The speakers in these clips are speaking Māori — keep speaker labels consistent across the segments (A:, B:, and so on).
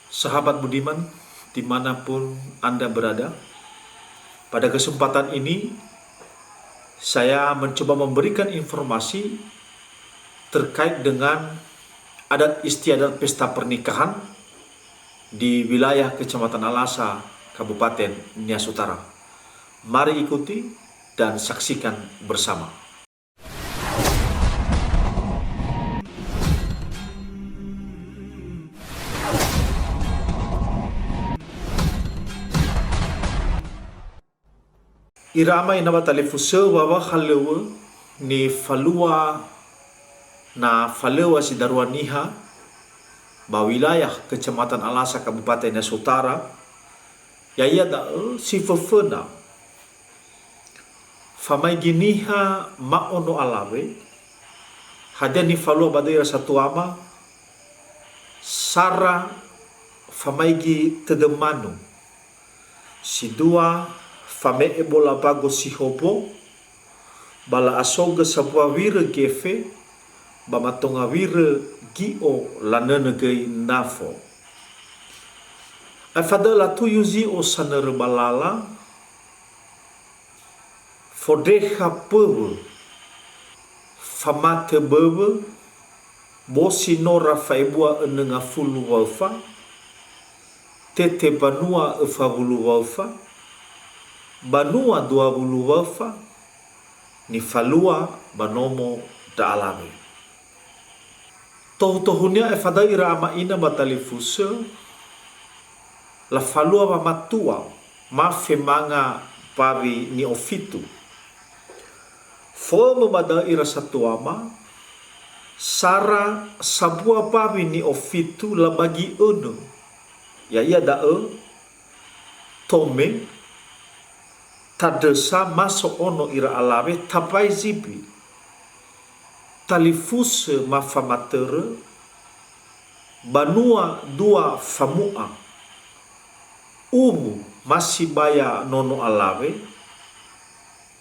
A: Sahabat budiman, dimanapun Anda berada, pada kesempatan ini saya mencoba memberikan informasi terkait dengan adat istiadat pesta pernikahan di wilayah Kecamatan Alasa, Kabupaten Nias Utara. Mari ikuti dan saksikan bersama. Irama ina batalifusa wawa halewa ni falua na falewa si Darwaniha ba wilayah Kecamatan Alasa Kabupaten Nias Utara yaya da si fefena famai giniha maono alawe hadia ni falua badaira satu ama sara famaigi tedemanu si dua fame ebola bago si hobo bala asoga sabua wira gefe bamatonga wira gio lanana gay nafo afadala tu yuzi o saner balala fodeha pewe famate bewe bosi nora faibua enenga fulu wafa tete banua efavulu wafa banua 20 wafa ni falua banomo da alami tohutohunya efada ira ama ina batalifusa la falua ba matua ma femanga pavi ni ofitu fo bada ira satu ama sara sabua pavi ni ofitu la bagi ono ya ia da tome tadesa masuk ono ira alawe tapai zibi talifuse mafamatere banua dua famua umu masih baya nono alawe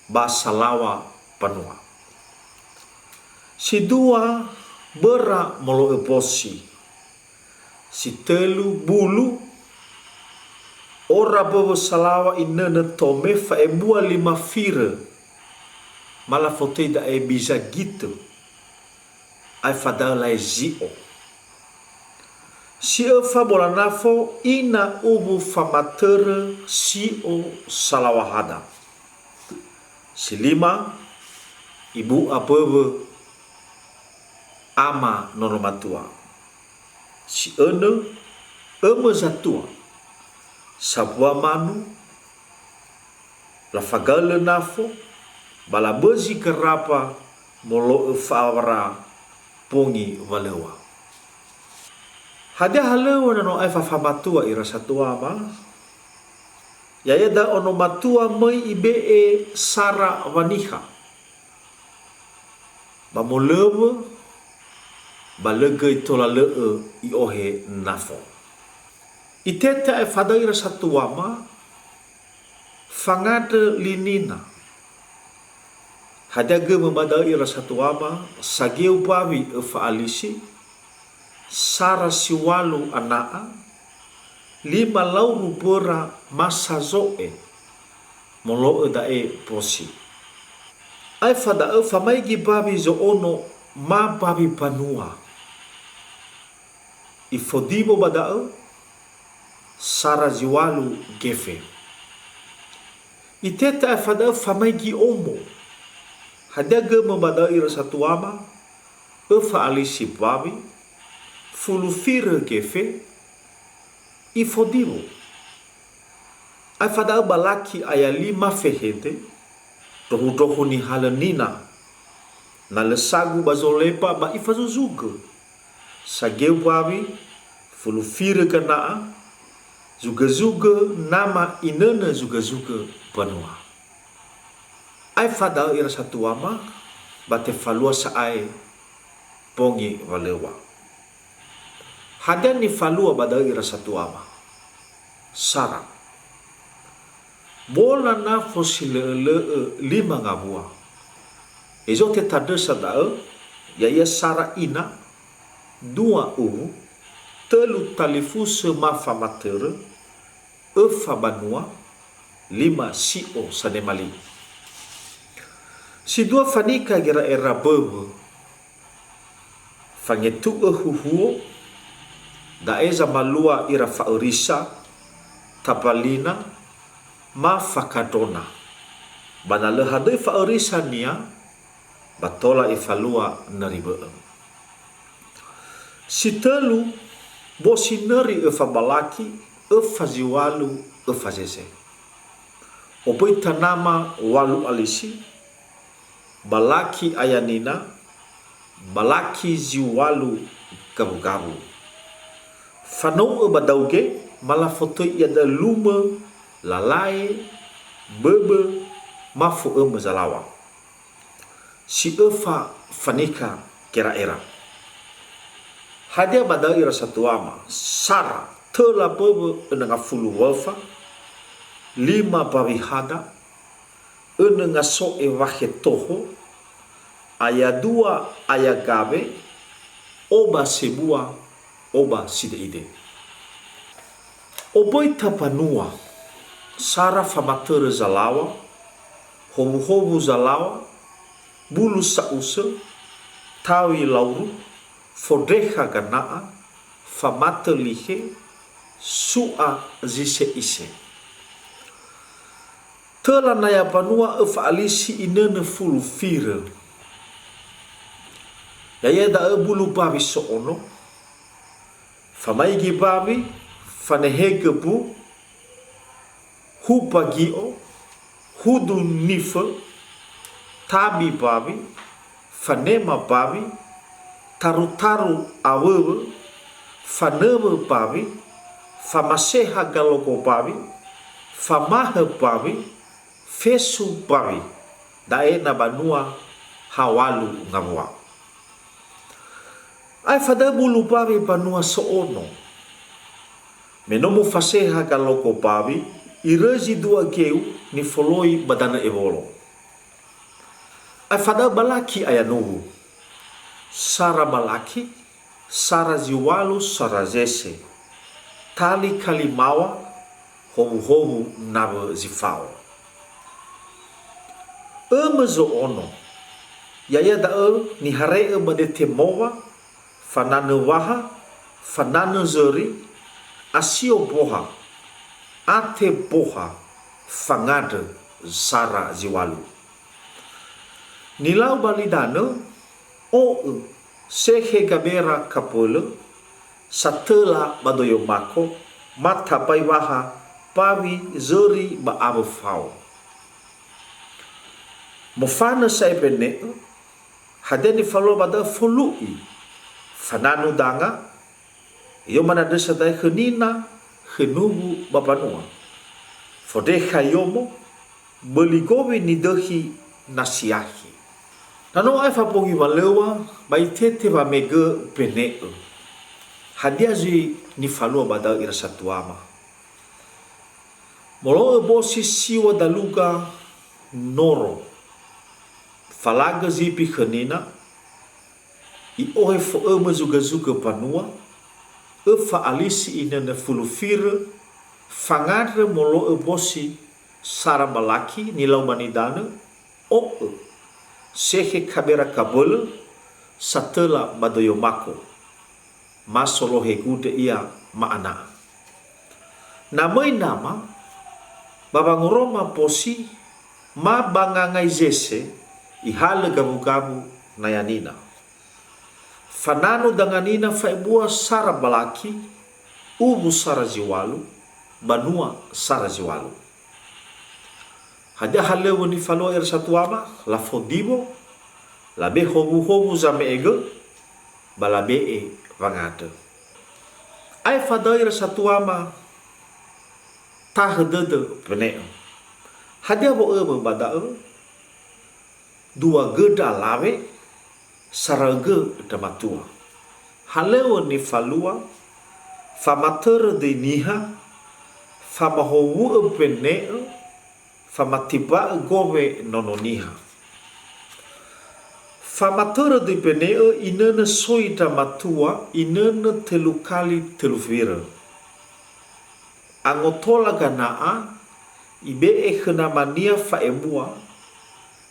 A: basalawa panua si dua bera molo ebosi si telu bulu ora bobo salawa inana tome fa ebua 5 fira mala fote da e bisa gitu ai fadala zio si fa bolanafo ina ubu famatere si o salawahada si 5 ibu abobo ama nonomatua si ene zatua sabua manu la fagale nafo bala bezi kerapa molo fawara pongi walewa hadia halewa nano ai fafamatua ira satu ama yaya da ono matua mai ibe sara waniha bamolewa balegei tola i ohe nafo iteta e fadaira satu wama fangade linina hadaga memadaira satu wama sageu bawi e faalisi sara siwalu anaa 5 lauru bora masa zoe molo dae posi ai fada e famaigi bawi zo ono ma bawi panua ifodimo badao sara ziwalu gefe iteta afada famaigi omo hadaga membadaira satu ama efa alisi babi fulufira gefe ifodimo afada balaki ayali mafehete dohu ni halanina na lesagu bazolepa ba ifazuzuga sageu babi fulufira kanaa zuga-zuga nama inana zuga-zuga banua ai fada ira satu ama bate falua sa ai pongi walewa hadan ni falua bada ira satu ama sara bola na fosile le 5 ngabua ezo te tadesa da ya sara ina 2 u telu talifuse mafamatere, banua, 5 sio sanemali. Si dua fanika gira era bebe, fangetu huhuo, daeza malua ira faurisa, tapalina, mafakadona. Bana lehadai faurisa nia, batola ifalua naribeem. Si telu, bosi neri balaki, ziwalu, zese. Opoi tanama walu alisi, balaki ayanina, balaki ziwalu gabu-gabu. Fanou badauge, malah foto iada luma, lalai, bebe, mafu zalawa. Si fanika kera era. Hadia badau ira satuama, sara, tela bebe enanga fulu walfa, 5 pavihada, enanga so wahe toho, aya 2 aya gabe, oba sebua, oba sideide. Oboi tapanua, sara famatere zalawa, hobu-hobu zalawa, bulu sausa, tawi lauru, fodeha ganaa, famate lihe, sua zise ise. Tela naya panua alisi inene fulu fire. Yaya da bulu babi soono, famaigi babi, fanehege bu, hupagio, hudu nife, tabi babi, fanema babi, taru-taru awewe, faneme babi, famaseha galoko babi, famahe babi, fesu babi, dae na banua hawalu ngamwa. Ai fada bulu babi banua soono. Menomu faseha galoko babi, irezi 2 geu ni foloi badana evolo. Ai fada balaki ayanuhu. Sara balaki, sara ziwalu, sara zese. Tali kalimawa, homu-homu nabe zifao. Mezo ono. Yaya da ni hare badete mowa, fanane waha, fanane zeri, asio boha, ate boha, fangade sara ziwalu. Nilau balidane, sehe gabera kapole, satela badoyo mako, mata paiwaha, pawi zeri ba abefau. Mofana sa epene, hadeni falo bada folui, fananu danga, yo mana desa dai khenina, khenubu bapanua. Fodeha yomo, beligowe ni dehi nasiahi. Nano ai fapongi walewa, bai tete ba mege pene. Hadia zui ni falo bada ira satuama. Molo bosi siwa daluga noro. Falaga zipi khenina, i ohe fo zuga panua, fa alisi ina na fulufire, fangadre molo bosi sarabalaki nilau manidana, sehe kabera kabole, satela badoyo mako, masolo hekude ia maana. Namai nama, babangoroma posi, ma bangangai zese, ihale gabu-gabu nayanina. Fanano danganina faibua sara balaki, ubu sara ziwalu, banua sara ziwalu. Hadia halewo ni falo er satuama, la fodibo, la be hobu-hobu zame ege, balabe e vangate. Ai fada er satuama, tahedede pene. Hadia bo bada 2 geda lawe, sarage damatua. Haleo ni falua, famatere de niha, famahowu pene, famatiba gowe nononiha. Famatera di peneo inana soida matua inana telu kali telu vira. Angotola ganaa ibe e khana mania fa emua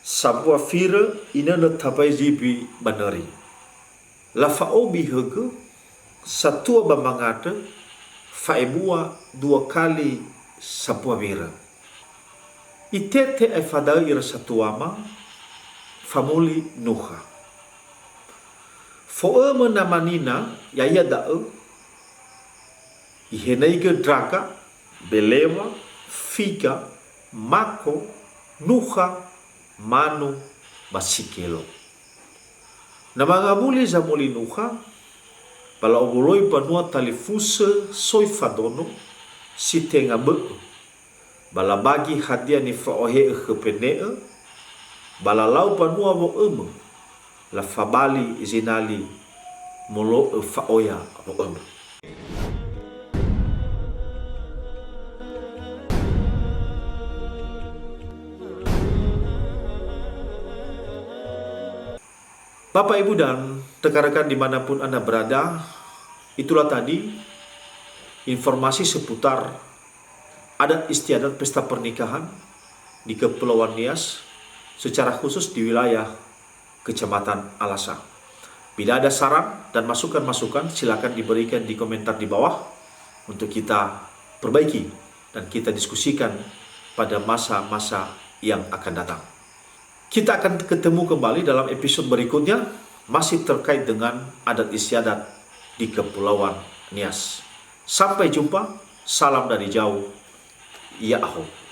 A: sabua vira inana tabai jibi banari. La fa obi hege satua bamangata fa emua 2 kali sabua vira. Itete e fadau ira satuama famuli nuha. Fo'ema namanina yaya da'e ihenaiga draga belewa figa mako nuha manu basikelo. Namangabuli zamuli nuha pala oboloi banua talifuse soi fadono si tenga be bala bagi hadiah ni faohe ke penea bala lau banua mo emu la fabali izinali molo faoya mo emu. Bapak, Ibu, dan rekan-rekan dimanapun Anda berada, itulah tadi informasi seputar adat istiadat pesta pernikahan di Kepulauan Nias, secara khusus di wilayah Kecamatan Alasa. Bila ada saran dan masukan-masukan, silakan diberikan di komentar di bawah untuk kita perbaiki dan kita diskusikan pada masa-masa yang akan datang. Kita akan ketemu kembali dalam episode berikutnya, masih terkait dengan adat istiadat di Kepulauan Nias. Sampai jumpa, salam dari jauh, ya aho.